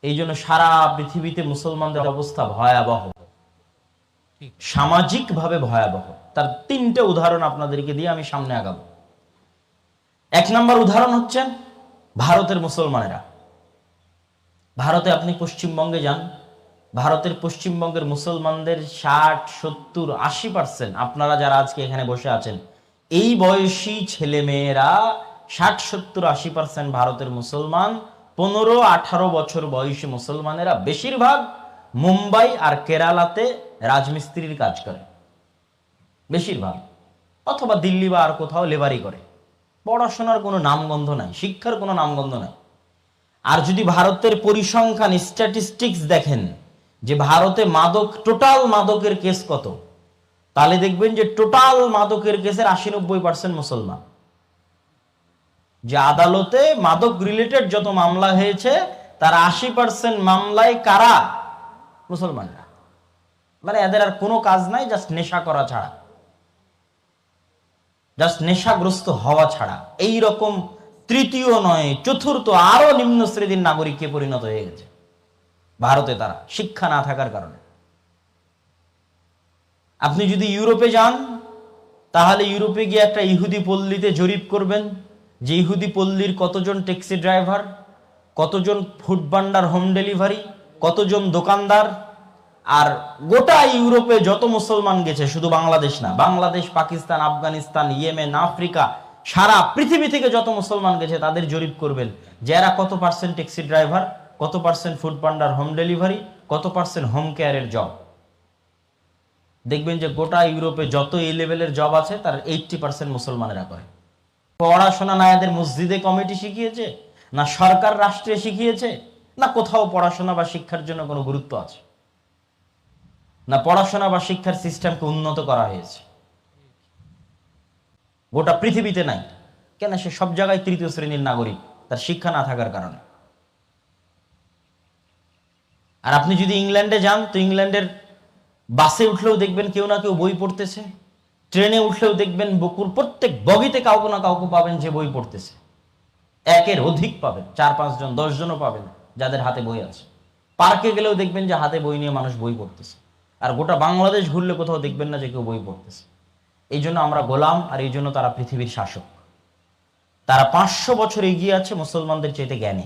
এই জন্য সারা পৃথিবীতে মুসলমানদের অবস্থা ভয়াবহ, সামাজিকভাবে ভয়াবহ। তার তিনটে উদাহরণ আপনাদেরকে দিয়ে আমি সামনে আগাবো। এক নম্বর উদাহরণ হচ্ছেন ভারতের মুসলমানেরা। ভারতে আপনি পশ্চিমবঙ্গে যান, ভারতের পশ্চিমবঙ্গের মুসলমানদের 60, 70, 80%, আপনারা যারা আজকে এখানে বসে আছেন এই বয়সী ছেলে মেয়েরা 60, 70, 80% ভারতের মুসলমান। 15, 18 বছর বয়সী মুসলমানেরা বেশিরভাগ মুম্বাই আর কেরালাতে রাজমিস্ত্রির কাজ করে, বেশিরভাগ, অথবা দিল্লি বা আর কোথাও লেবারি করে। পড়াশোনার কোনো নামগন্ধ নাই, শিক্ষার কোনো নামগন্ধ নাই। আর যদি ভারতের পরিসংখ্যান স্ট্যাটিস্টিক্স দেখেন যে ভারতে টোটাল মাদকের কেস কত, তাহলে দেখবেন যে টোটাল মাদকের কেসের 80-90% মুসলমান। যে আদালতে মাদক রিলেটেড যত মামলা হয়েছে তার 80% মামলায় কারা? মুসলমানরা। মানে এদের আর কোনো কাজ নাই, জাস্ট নেশা করা ছাড়া, জাস্ট নেশাগ্রস্ত হওয়া ছাড়া। এই রকম তৃতীয় নয়, চতুর্থ, আরো নিম্ন শ্রেণীর নাগরিককে পরিণত হয়ে গেছে ভারতে, তারা শিক্ষা না থাকার কারণে। আপনি যদি ইউরোপে যান তাহলে ইউরোপে গিয়ে একটা ইহুদি পল্লীতে জরিপ করবেন যে ইহুদি পল্লীর কতজন ট্যাক্সি ড্রাইভার, কতজন ফুড ভান্ডার হোম ডেলিভারি, কতজন দোকানদার। আর গোটা ইউরোপে যত মুসলমান গেছে, শুধু বাংলাদেশ না, বাংলাদেশ, পাকিস্তান, আফগানিস্তান, ইয়েমেন, আফ্রিকা, সারা পৃথিবী থেকে যত মুসলমান গেছে তাদের জরিপ করবেন যে এরা কত পার্সেন্ট ট্যাক্সি ড্রাইভার, কত পার্সেন্ট ফুড ভান্ডার হোম ডেলিভারি, কত পার্সেন্ট হোম কেয়ারের জব। দেখবেন যে গোটা ইউরোপে যত এই লেভেলের জব আছে তার 80% মুসলমানেরা করে। পড়াশোনা না এদের মসজিদে কমিটি শিখিয়েছে, না সরকার রাষ্ট্রে শিখিয়েছে, না কোথাও পড়াশোনা বা শিক্ষার জন্য কোনো গুরুত্ব আছে, না পড়াশোনা বা শিক্ষার সিস্টেমকে উন্নত করা হয়েছে। গোটা পৃথিবীতে নাই। কেন? সে সব জায়গায় তৃতীয় শ্রেণীর নাগরিক, তার শিক্ষা না থাকার কারণে। আর আপনি যদি ইংল্যান্ডে যান তো ইংল্যান্ডের বাসে উঠলেও দেখবেন কেউ না কেউ বই পড়তেছে, ট্রেনে উঠলেও দেখবেন বকুর প্রত্যেক বগিতে কাউকে না কাউকে পাবেন যে বই পড়তেছে। একের অধিক পাবেন, 4-5 জন, 10 জনও পাবেন যাদের হাতে বই আছে। পার্কে গেলেও দেখবেন যে হাতে বই নিয়ে মানুষ বই পড়তেছে। আর গোটা বাংলাদেশ ঘুরলে কোথাও দেখবেন না যে কেউ বই পড়তেছে। এই জন্য আমরা গোলাম, আর এই জন্য তারা পৃথিবীর শাসক। তারা 500 বছর এগিয়ে আছে মুসলমানদের চাইতে জ্ঞানে,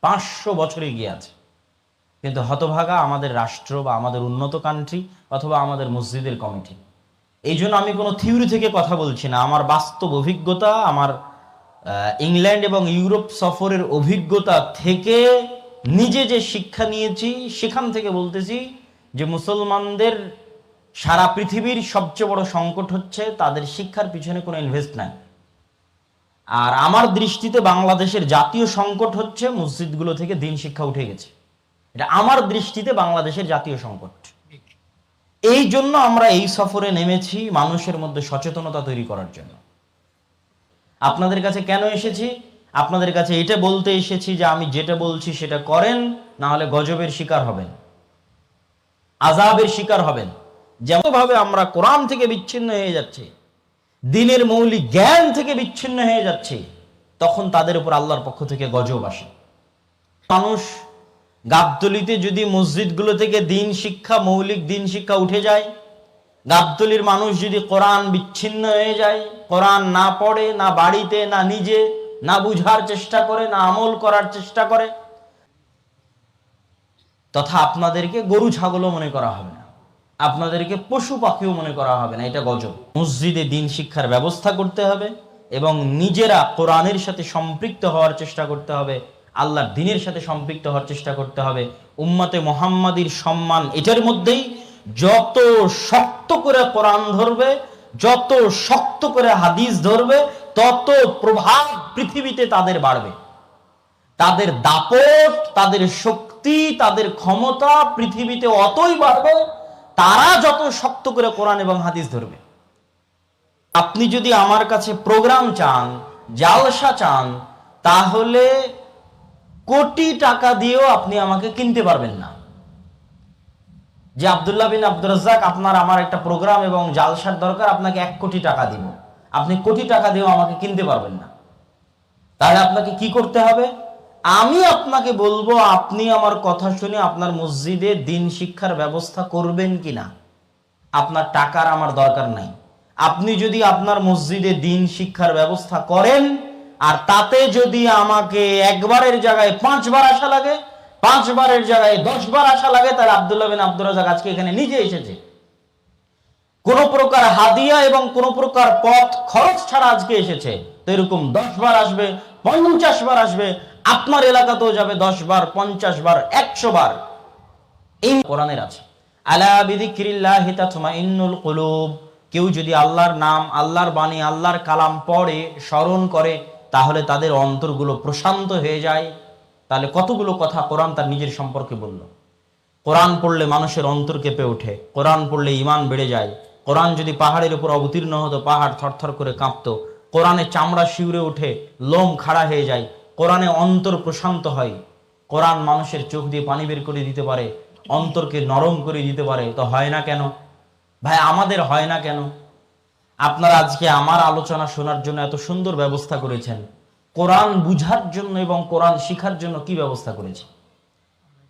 500 বছর এগিয়ে আছে। কিন্তু হতভাগা আমাদের রাষ্ট্র বা আমাদের উন্নত কান্ট্রি অথবা আমাদের মসজিদের কমিটি। এই জন্য আমি কোনো থিওরি থেকে কথা বলছি না, আমার বাস্তব অভিজ্ঞতা, আমার ইংল্যান্ড এবং ইউরোপ সফরের অভিজ্ঞতা থেকে নিজে যে শিক্ষা নিয়েছি সেখান থেকে বলতেছি যে মুসলমানদের সারা পৃথিবীর সবচেয়ে বড় সংকট হচ্ছে তাদের শিক্ষার পিছনে কোনো ইনভেস্ট নাই। আর আমার দৃষ্টিতে বাংলাদেশের জাতীয় সংকট হচ্ছে মসজিদগুলো থেকে দিন শিক্ষা উঠে গেছে। এটা আমার দৃষ্টিতে বাংলাদেশের জাতীয় সংকট। এই জন্য আমরা এই সফরে নেমেছি মানুষের মধ্যে সচেতনতা তৈরি করার জন্য। আপনাদের কাছে কেন এসেছি? আপনাদের কাছে এটা বলতে এসেছি যে আমি যেটা বলছি সেটা করেন, না হলে গজবের শিকার হবেন, আযাবের শিকার হবেন। যেমনভাবে আমরা কোরআন থেকে বিচ্ছিন্ন হয়ে যাচ্ছি, দ্বীনের মৌলিক জ্ঞান থেকে বিচ্ছিন্ন হয়ে যাচ্ছে, তখন তাদের উপর আল্লাহর পক্ষ থেকে গজব আসে। মানুষ গাবতলীতে যদি মসজিদগুলো থেকে দিন শিক্ষা, মৌলিক দিন শিক্ষা উঠে যায়, গাবতলীর মানুষ যদি কোরআন বিচ্ছিন্ন হয়ে যায়, কোরআন না পড়ে, না বাড়িতে, না নিজে, না বুঝার চেষ্টা করে, না আমল করার চেষ্টা করে, তথা আপনাদেরকে গরু ছাগলও মনে করা হবে না, আপনাদেরকে পশু পাখিও মনে করা হবে না। এটা গজব। মসজিদে দিন শিক্ষার ব্যবস্থা করতে হবে এবং নিজেরা কোরআনের সাথে সম্পৃক্ত হওয়ার চেষ্টা করতে হবে, আল্লাহর দ্বীনের সাথে সম্পৃক্ত হওয়ার চেষ্টা করতে হবে। উম্মতে মুহাম্মাদির সম্মান এটার মধ্যেই। যত শক্ত করে কোরআন ধরবে, যত শক্ত করে হাদিস ধরবে, তত প্রভাব পৃথিবীতে তাদের বাড়বে। তাদের দাপট, তাদের শক্তি, তাদের ক্ষমতা পৃথিবীতে অতই বাড়বে তারা যত শক্ত করে কোরআন এবং হাদিস ধরবে। আপনি যদি আমার কাছে প্রোগ্রাম চান, জালসা চান, তাহলে কোটি টাকা দিয়েও আপনি আমাকে কিনতে পারবেন না। যে আব্দুল্লাহ বিন আব্দুর রাজ্জাক, আপনার আমার একটা প্রোগ্রাম এবং জালসার দরকার, আপনাকে 1 কোটি টাকা দিব, আপনি কোটি টাকা দিয়েও আমাকে কিনতে পারবেন না। তাহলে আপনাকে কি করতে হবে? আমি আপনাকে বলবো, আপনি আমার কথা শুনে আপনার মসজিদে দিন শিক্ষার ব্যবস্থা করবেন কিনা। আপনার টাকার আমার দরকার নাই। আপনি যদি আপনার মসজিদে দিন শিক্ষার ব্যবস্থা করেন, আর তাতে যদি আমাকে একবারের জায়গায় 5 বার আসা লাগে, 5 বারের জায়গায় 10 বার আসা লাগে, তাহলে আব্দুল্লাহ বিন আব্দুর রাজ্জাক আজকে এখানে নিজে এসেছে, কোন প্রকার হাদিয়া এবং কোন প্রকার পথ খরচ ছাড়া আজকে এসেছে। তো এরকম 10 বার আসবে, 50 বার আসবে, আপনার এলাকাতেও যাবে 10 বার, 50 বার, 100 বার। এই কোরআনের আছে, আলা বিযিকরিল্লাহি তাতমাইন্নুল কুলুব। কেউ যদি আল্লাহর নাম, আল্লাহর বাণী, আল্লাহর কালাম পড়ে, স্মরণ করে, তাহলে তাদের অন্তরগুলো প্রশান্ত হয়ে যায়। তাহলে কতগুলো কথা কোরআন তার নিজের সম্পর্কে বলল। কোরআন পড়লে মানুষের অন্তর কেঁপে ওঠে, কোরআন পড়লে ঈমান বেড়ে যায়। কোরআন যদি পাহাড়ের উপর অবতীর্ণ হতো, পাহাড় থরথর করে কাঁপতো। কোরআনে চামড়া শিউরে ওঠে, লোম খাড়া হয়ে যায়। কোরআনে অন্তর প্রশান্ত হয়। কোরআন মানুষের চোখ দিয়ে পানি বের করে দিতে পারে, অন্তরকে নরম করে দিতে পারে। তো হয় না কেন ভাই? আমাদের হয় না কেন? আপনারা আজকে আমার আলোচনা শোনার জন্য এত সুন্দর ব্যবস্থা করেছেন, কোরআন বুঝার জন্য এবং কোরআন শিখার জন্য কি ব্যবস্থা করেছে?